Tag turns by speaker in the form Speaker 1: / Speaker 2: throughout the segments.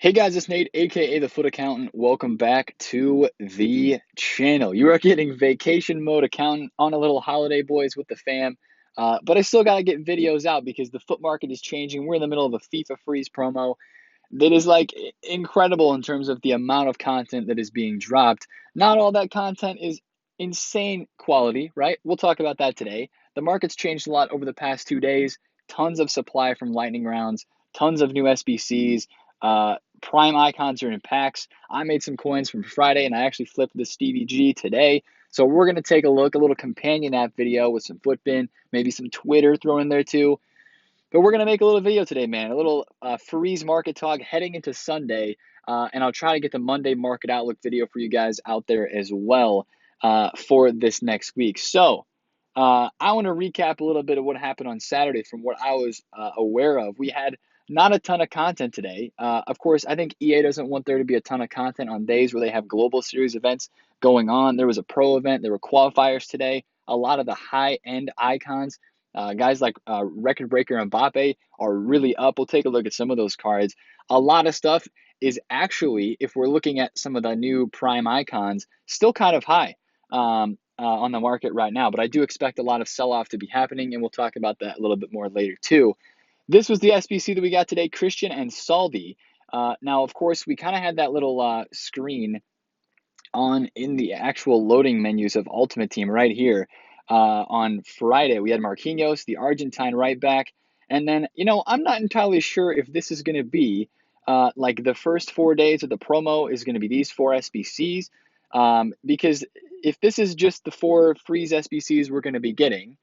Speaker 1: Hey guys, it's Nate, aka TheFutAccountant. Welcome back to the channel. You are getting vacation mode accountant on a little holiday boys with the fam. But I still gotta get videos out because the foot market is changing. We're in the middle of a FIFA freeze promo that is like incredible in terms of the amount of content that is being dropped. Not all that content is insane quality, right? We'll talk about that today. The market's changed a lot over the past 2 days. Tons of supply from lightning rounds, tons of new SBCs. Prime icons are in packs. I made some coins from Friday and I actually flipped the Stevie G today. So we're going to take a look, a little companion app video with some Footbin, maybe some Twitter thrown in there too. But we're going to make a little video today, man, a little freeze market talk heading into Sunday. And I'll try to get the Monday market outlook video for you guys out there as well for this next week. So I want to recap a little bit of what happened on Saturday from what I was aware of. We had not a ton of content today. Of course, I think EA doesn't want there to be a ton of content on days where they have global series events going on. There was a pro event, there were qualifiers today. A lot of the high-end icons, guys like Record Breaker and Mbappe, are really up. We'll take a look at some of those cards. A lot of stuff is actually, if we're looking at some of the new prime icons, still kind of high. On the market right now, but I do expect a lot of sell-off to be happening, and we'll talk about that a little bit more later too. This was the SBC that we got today, Christian and Saldi. Now, of course, we kind of had that little screen on in the actual loading menus of Ultimate Team right here. On Friday, we had Marquinhos, the Argentine right back, and then, I'm not entirely sure if this is going to be like the first 4 days of the promo is going to be these four SBCs, because if this is just the four freeze SBCs we're going to be getting,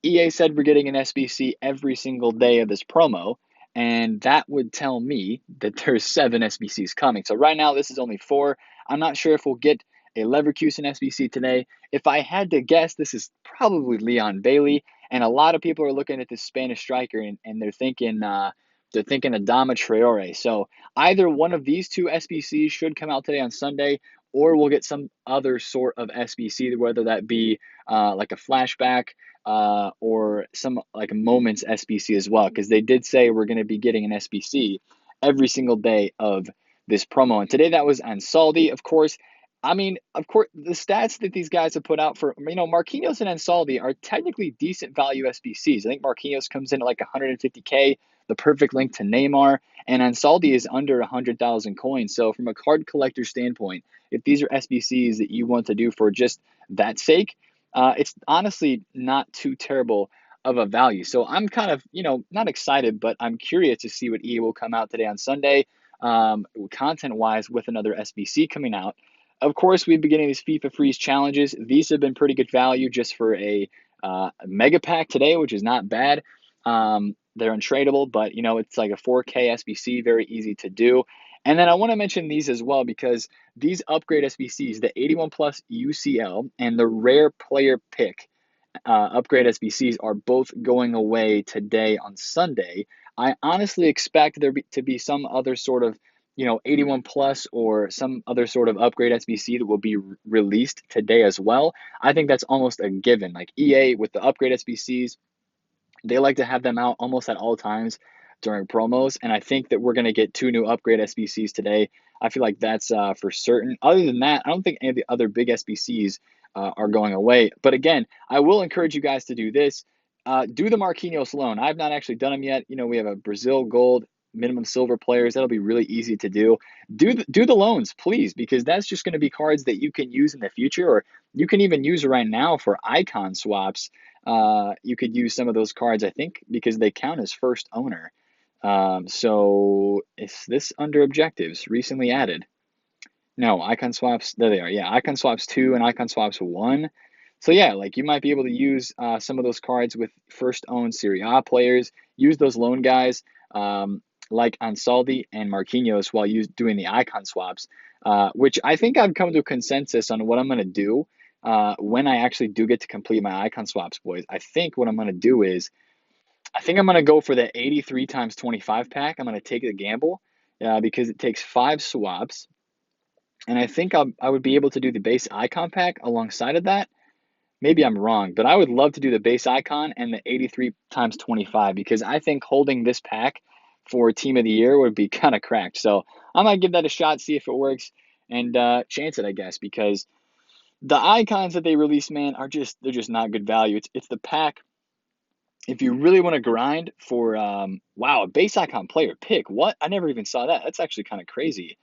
Speaker 1: EA said we're getting an SBC every single day of this promo, and that would tell me that there's 7 SBCs coming. So right now, this is only 4. I'm not sure if we'll get a Leverkusen SBC today. If I had to guess, this is probably Leon Bailey, and a lot of people are looking at this Spanish striker and they're thinking Adama Traore. So either one of these two SBCs should come out today on Sunday, or we'll get some other sort of SBC, whether that be like a flashback or some like a moments SBC as well, because they did say we're going to be getting an SBC every single day of this promo. And today that was on Ansaldi, of course. Of course, the stats that these guys have put out for, Marquinhos and Ansaldi are technically decent value SBCs. I think Marquinhos comes in at like 150K, the perfect link to Neymar, and Ansaldi is under 100,000 coins. So from a card collector standpoint, if these are SBCs that you want to do for just that sake, it's honestly not too terrible of a value. So I'm kind of, not excited, but I'm curious to see what EA will come out today on Sunday, content-wise, with another SBC coming out. Of course, we've been getting these FIFA Freeze challenges. These have been pretty good value just for a mega pack today, which is not bad. They're untradeable, but, it's like a 4K SBC, very easy to do. And then I want to mention these as well because these upgrade SBCs, the 81 plus UCL and the rare player pick upgrade SBCs, are both going away today on Sunday. I honestly expect there to be some other sort of 81 plus or some other sort of upgrade SBC that will be released today as well. I think that's almost a given. Like EA with the upgrade SBCs, they like to have them out almost at all times during promos, and I think that we're going to get 2 new upgrade SBCs today. I feel like that's for certain. Other than that, I don't think any of the other big SBCs are going away. But again, I will encourage you guys to do this. Do the Marquinhos loan. I've not actually done them yet. We have a Brazil gold minimum silver players. That'll be really easy to do. Do the loans, please, because that's just going to be cards that you can use in the future, or you can even use right now for icon swaps. You could use some of those cards, I think, because they count as first owner. So is this under objectives recently added? No, icon swaps, there they are. Yeah, icon swaps 2 and icon swaps 1. So yeah, like you might be able to use some of those cards with first owned Serie A players, use those loan guys like Ansaldi and Marquinhos while doing the icon swaps, which I think I've come to a consensus on what I'm going to do when I actually do get to complete my icon swaps, boys. I think what I'm going to do is I think I'm going to go for the 83 times 25 pack. I'm going to take the gamble because it takes 5 swaps. And I think I would be able to do the base icon pack alongside of that. Maybe I'm wrong, but I would love to do the base icon and the 83 times 25 because I think holding this pack for Team of the Year would be kind of cracked. So I might give that a shot, see if it works, and chance it, I guess, because the icons that they release, man, they're just not good value. It's the pack. If you really want to grind for wow, a base icon player pick. What? I never even saw that. That's actually kind of crazy.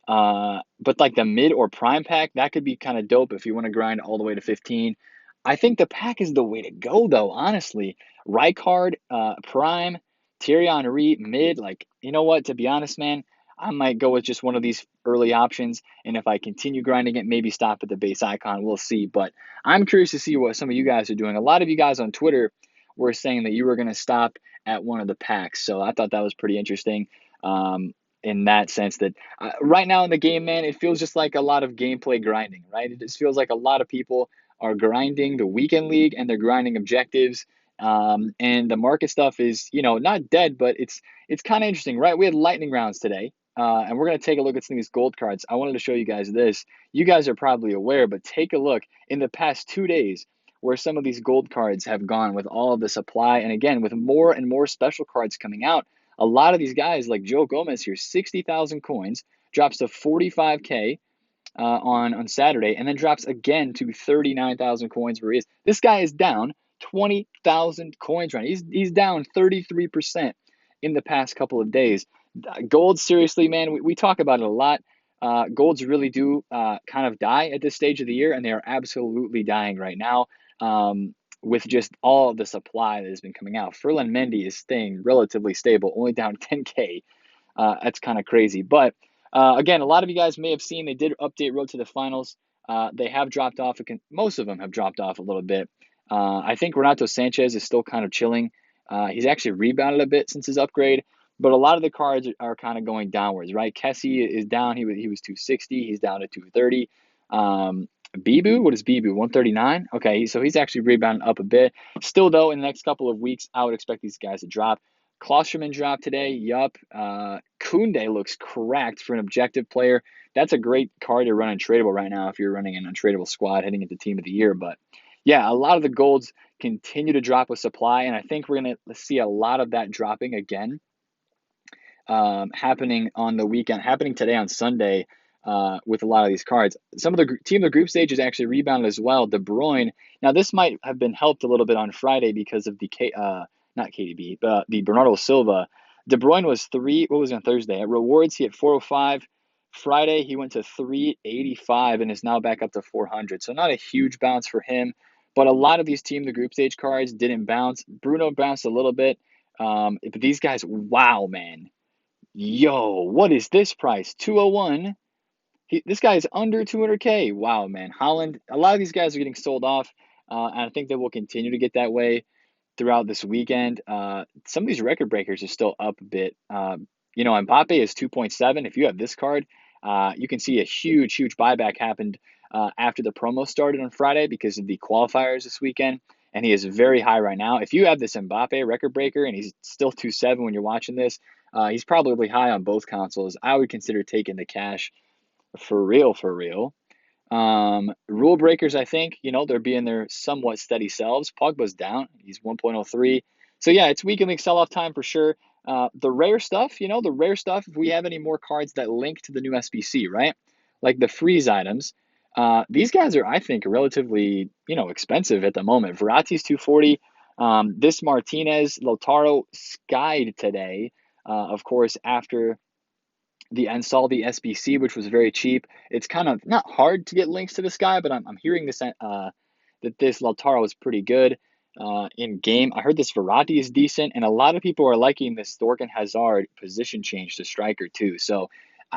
Speaker 1: But like the mid or prime pack, that could be kind of dope if you want to grind all the way to 15. I think the pack is the way to go though, honestly. Rijkaard, prime, Thierry Henry, mid, like, you know what, to be honest, man, I might go with just one of these early options. And if I continue grinding it, maybe stop at the base icon. We'll see. But I'm curious to see what some of you guys are doing. A lot of you guys on Twitter were saying that you were going to stop at one of the packs. So I thought that was pretty interesting. In that sense that right now in the game, man, it feels just like a lot of gameplay grinding, right? It just feels like a lot of people are grinding the weekend league and they're grinding objectives. And the market stuff is, not dead, but it's kind of interesting, right? We had lightning rounds today, and we're gonna take a look at some of these gold cards. I wanted to show you guys this. You guys are probably aware, but take a look in the past 2 days where some of these gold cards have gone with all of the supply, and again with more and more special cards coming out. A lot of these guys, like Joe Gomez here, 60,000 coins, drops to 45K on Saturday, and then drops again to 39,000 coins where he is. This guy is down 20,000 coins right now. He's down 33% in the past couple of days. Gold, seriously, man, we talk about it a lot. Golds really do kind of die at this stage of the year, and they are absolutely dying right now. With just all of the supply that has been coming out. Ferland Mendy is staying relatively stable, only down 10K. That's kind of crazy. But again, a lot of you guys may have seen they did update Road to the Finals. They have dropped off. Most of them have dropped off a little bit. I think Renato Sanchez is still kind of chilling. He's actually rebounded a bit since his upgrade. But a lot of the cards are kind of going downwards, right? Kessie is down. He was 260. He's down to 230. Bibu, what is Bibu? 139? Okay, so he's actually rebounding up a bit. Still, though, in the next couple of weeks, I would expect these guys to drop. Klosterman dropped today. Yup. Koundé looks cracked for an objective player. That's a great card to run untradeable right now if you're running an untradeable squad heading into Team of the Year. But yeah, a lot of the golds continue to drop with supply, and I think we're going to see a lot of that dropping again happening on the weekend, happening today on Sunday. With a lot of these cards, some of the team of the group stage is actually rebounded as well. De Bruyne. Now this might have been helped a little bit on Friday because of the not KDB, but the Bernardo Silva. De Bruyne was what was it on Thursday? At rewards, he had 405. Friday, he went to 385 and is now back up to 400. So not a huge bounce for him, but a lot of these team of the group stage cards didn't bounce. Bruno bounced a little bit, but these guys, wow, man. Yo, what is this price? 201. This guy is under 200K. Wow, man. Holland, a lot of these guys are getting sold off, and I think they will continue to get that way throughout this weekend. Some of these record breakers are still up a bit. Mbappe is 2.7. If you have this card, you can see a huge, huge buyback happened after the promo started on Friday because of the qualifiers this weekend, and he is very high right now. If you have this Mbappe record breaker and he's still 2.7 when you're watching this, he's probably high on both consoles. I would consider taking the cash. For real, for real. Rule breakers, I think, they're being their somewhat steady selves. Pogba's down. He's 1.03. So, yeah, it's weekend league sell-off time for sure. The rare stuff, if we have any more cards that link to the new SBC, right? Like the freeze items. These guys are, I think, relatively, expensive at the moment. Verratti's 240. This Martinez, Lautaro skied today, of course, after the SBC, which was very cheap. It's kind of not hard to get links to this guy, but I'm hearing this that this Lautaro is pretty good in game. I heard this Verratti is decent, and a lot of people are liking this Thorgan Hazard position change to striker too. So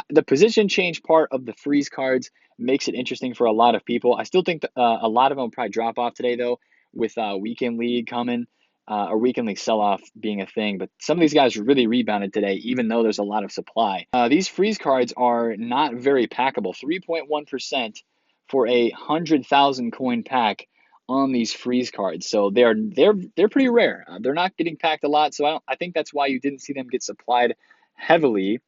Speaker 1: the position change part of the freeze cards makes it interesting for a lot of people. I still think a lot of them will probably drop off today though, with weekend league coming. Or weekend league sell-off being a thing, but some of these guys really rebounded today, even though there's a lot of supply. These freeze cards are not very packable. 3.1% for a 100,000 coin pack on these freeze cards, so they're pretty rare. They're not getting packed a lot, so I think that's why you didn't see them get supplied heavily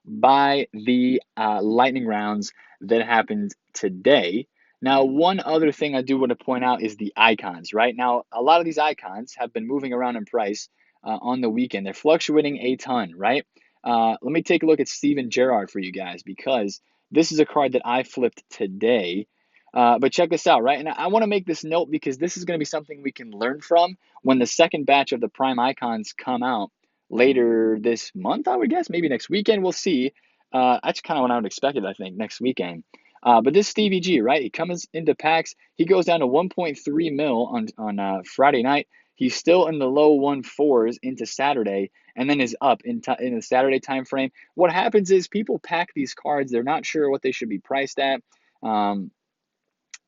Speaker 1: by the lightning rounds that happened today. Now, one other thing I do want to point out is the icons, right? Now, a lot of these icons have been moving around in price. on the weekend. They're fluctuating a ton, right? Let me take a look at Steven Gerrard for you guys because this is a card that I flipped today. But check this out, right? And I want to make this note because this is going to be something we can learn from when the second batch of the Prime Icons come out later this month, I would guess. Maybe next weekend, we'll see. That's kind of what I would expect it, I think, next weekend. But this Stevie G, right? He comes into packs. He goes down to 1.3 mil on Friday night. He's still in the low 1.4s into Saturday, and then is up in the Saturday time frame. What happens is people pack these cards. They're not sure what they should be priced at. And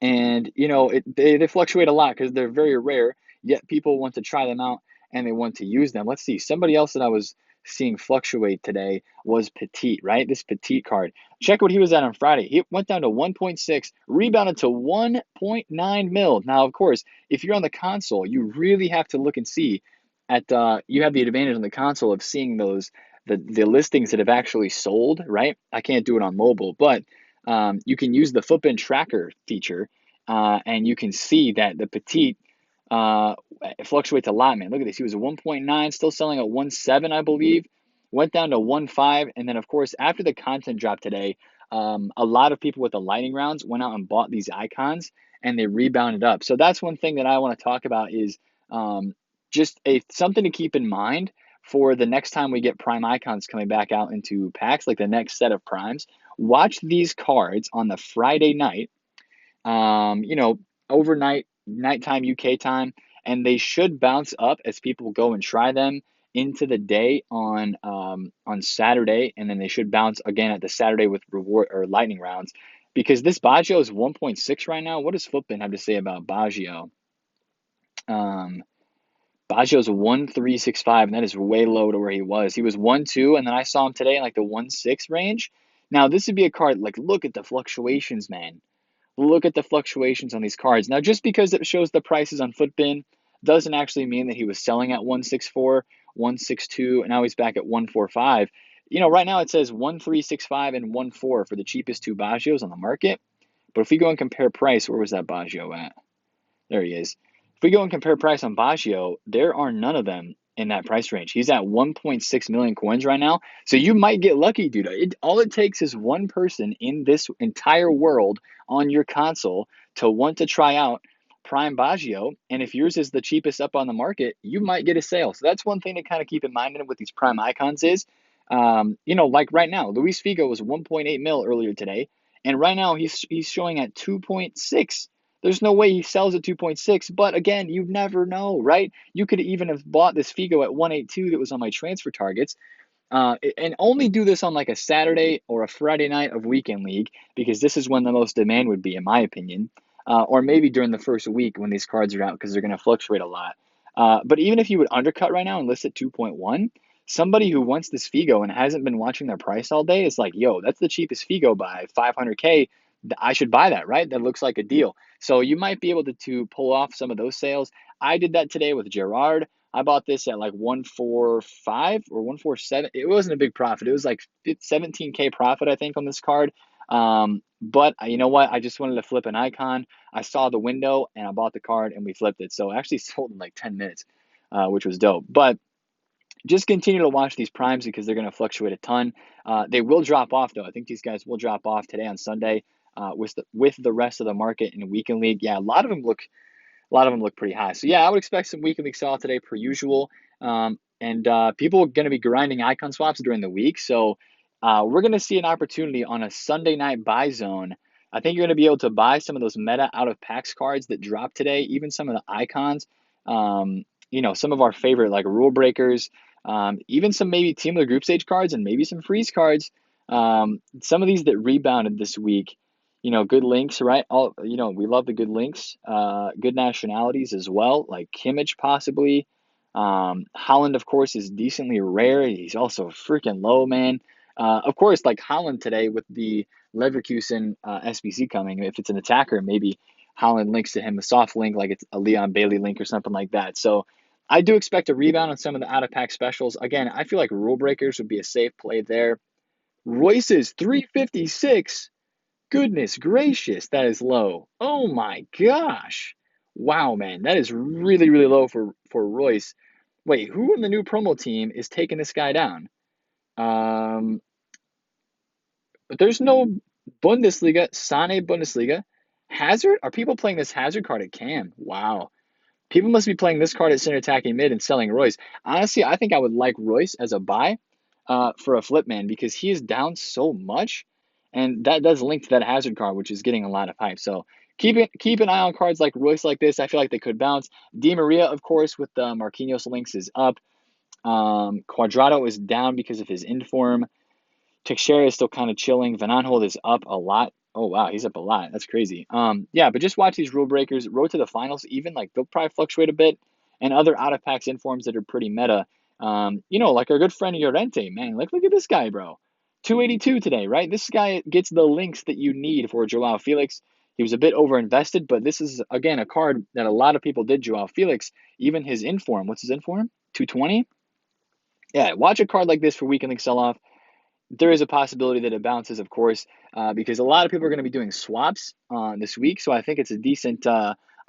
Speaker 1: they fluctuate a lot because they're very rare, yet people want to try them out and they want to use them. Let's see, somebody else that I was seeing fluctuate today was Petit, right? This Petit card. Check what he was at on Friday. He went down to 1.6, rebounded to 1.9 mil. Now, of course, if you're on the console, you really have to look and see at you have the advantage on the console of seeing the listings that have actually sold, right? I can't do it on mobile, but you can use the footprint tracker feature, and you can see that the Petite fluctuates a lot, man. Look at this. He was a 1.9, still selling at 1.7, I believe. Went down to 1.5, and then, of course, after the content drop today, a lot of people with the lightning rounds went out and bought these icons, and they rebounded up. So that's one thing that I want to talk about is just something to keep in mind for the next time we get prime icons coming back out into packs, like the next set of primes. Watch these cards on the Friday night, overnight, nighttime UK time, and they should bounce up as people go and try them into the day on Saturday, and then they should bounce again at the Saturday with reward or lightning rounds. Because this Baggio is 1.6 right now. What does Footbin have to say about Baggio? Baggio's 1.365, and that is way low to where he was. He was 1.2, and then I saw him today in like the 1.6 range. Now, this would be a card, like, look at the fluctuations, man. Look at the fluctuations on these cards. Now, just because it shows the prices on Footbin doesn't actually mean that he was selling at 1.64, 1.62, and now he's back at 1.45. Right now it says 1.365 and 1.4 for the cheapest two Baggios on the market. But if we go and compare price, where was that Baggio at? There he is. If we go and compare price on Baggio, there are none of them in that price range. He's at 1.6 million coins right now. So you might get lucky, dude. All it takes is one person in this entire world on your console to want to try out Prime Baggio. And if yours is the cheapest up on the market, you might get a sale. So that's one thing to kind of keep in mind with these Prime icons is, like right now, Luis Figo was 1.8 mil earlier today. And right now he's showing at 2.6. There's no way he sells at 2.6, but again, you never know, right? You could even have bought this Figo at 182 that was on my transfer targets, and only do this on like a Saturday or a Friday night of weekend league because this is when the most demand would be, in my opinion, or maybe during the first week when these cards are out because they're going to fluctuate a lot. But even if you would undercut right now and list at 2.1, somebody who wants this Figo and hasn't been watching their price all day is like, yo, that's the cheapest Figo by 500K. I should buy that, right? That looks like a deal. So you might be able to pull off some of those sales. I did that today with Gerard. I bought this at like 145 or 147. It wasn't a big profit. It was like 17K profit, I think, on this card. But you know what? I just wanted to flip an icon. I saw the window and I bought the card and we flipped it. So it actually sold in like 10 minutes, which was dope. But just continue to watch these primes because they're going to fluctuate a ton. They will drop off, though. I think these guys will drop off today on Sunday with the rest of the market in a weekend league. Yeah, a lot of them look pretty high. So yeah, I would expect some weekend league sell today per usual. And people are going to be grinding icon swaps during the week. So we're going to see an opportunity on a Sunday night buy zone. I think you're going to be able to buy some of those meta out of packs cards that dropped today, even some of the icons. Some of our favorite like rule breakers, even some maybe team of the group stage cards and maybe some freeze cards. Some of these that rebounded this week, good links, right? We love the good links, good nationalities as well, like Kimmich possibly. Holland, of course, is decently rare. He's also freaking low, man. Of course, like Holland today with the Leverkusen SBC coming, if it's an attacker, maybe Holland links to him, a soft link, like it's a Leon Bailey link or something like that. So I do expect a rebound on some of the out-of-pack specials. Again, I feel like rule breakers would be a safe play there. Royce's 356. Goodness gracious, that is low. Oh my gosh. Wow, man. That is really, really low for Royce. Wait, who in the new promo team is taking this guy down? Um, but there's no Bundesliga, Sane Bundesliga. Hazard? Are people playing this Hazard card at Cam? Wow. People must be playing this card at center attacking mid and selling Royce. Honestly, I think I would like Royce as a buy for a flip man because he is down so much. And that does link to that Hazard card, which is getting a lot of hype. So keep an eye on cards like Royce like this. I feel like they could bounce. Di Maria, of course, with the Marquinhos links is up. Quadrado is down because of his inform. Teixeira is still kind of chilling. Van Aanholt is up a lot. Oh wow, he's up a lot. That's crazy. Yeah, but just watch these rule breakers. Road to the finals, even like they'll probably fluctuate a bit, and other out of packs informs that are pretty meta. Like our good friend Llorente, man. Like look at this guy, bro. 282 today, right? This guy gets the links that you need for Joao Felix. He was a bit overinvested, but this is again a card that a lot of people did Joao Felix. Even his inform. What's his inform? 220. Yeah, watch a card like this for weekend link sell off. There is a possibility that it bounces, of course, because a lot of people are going to be doing swaps this week. So I think it's a decent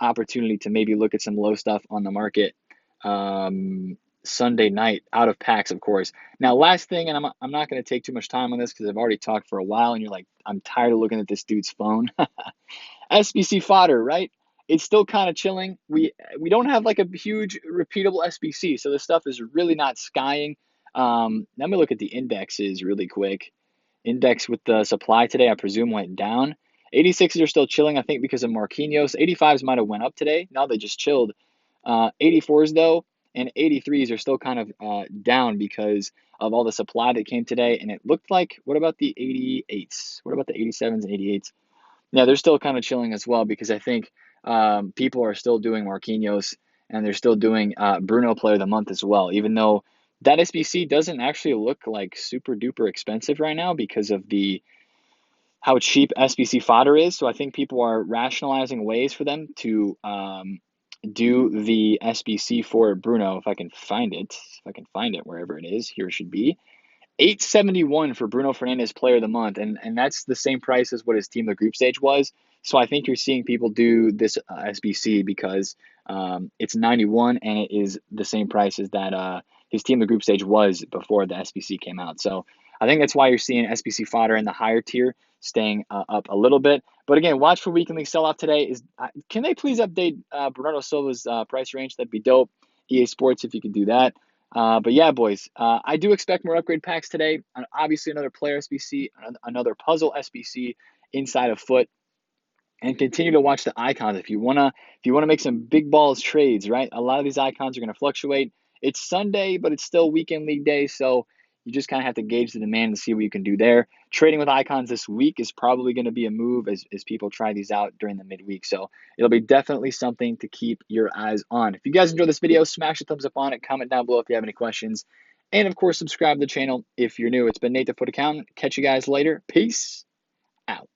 Speaker 1: opportunity to maybe look at some low stuff on the market Sunday night, out of packs, of course. Now, last thing, and I'm not going to take too much time on this because I've already talked for a while, and you're like, I'm tired of looking at this dude's phone. SBC fodder, right? It's still kind of chilling. We don't have like a huge repeatable SBC, so this stuff is really not skying. Let me look at the indexes really quick. Index with the supply today, I presume, went down. 86s are still chilling, I think, because of Marquinhos. 85s might have went up today. Now they just chilled. 84s though, and 83s are still kind of down because of all the supply that came today. And it looked like, what about the 88s? What about the 87s and 88s? Yeah, they're still kind of chilling as well because I think people are still doing Marquinhos and they're still doing Bruno Player of the Month as well, even though that SBC doesn't actually look like super duper expensive right now because of the how cheap SBC fodder is. So I think people are rationalizing ways for them to do the SBC for Bruno. If I can find it wherever it is, here it should be. 871 for Bruno Fernandes Player of the Month, and that's the same price as what his Team of the Group Stage was. So I think you're seeing people do this SBC because it's 91 and it is the same price as that his Team of the Group Stage was before the SBC came out. So I think that's why you're seeing SBC fodder in the higher tier staying up a little bit. But again, watch for weekly sell off today. Can they please update Bernardo Silva's price range? That'd be dope. EA Sports, if you could do that. But yeah, boys, I do expect more upgrade packs today. Obviously, another player SBC, another puzzle SBC inside of Foot, and continue to watch the icons if you wanna make some big balls trades. Right, a lot of these icons are going to fluctuate. It's Sunday, but it's still weekend league day, so you just kind of have to gauge the demand and see what you can do there. Trading with icons this week is probably going to be a move as people try these out during the midweek. So it'll be definitely something to keep your eyes on. If you guys enjoyed this video, smash a thumbs up on it. Comment down below if you have any questions. And of course, subscribe to the channel if you're new. It's been Nate the Foot Accountant. Catch you guys later. Peace out.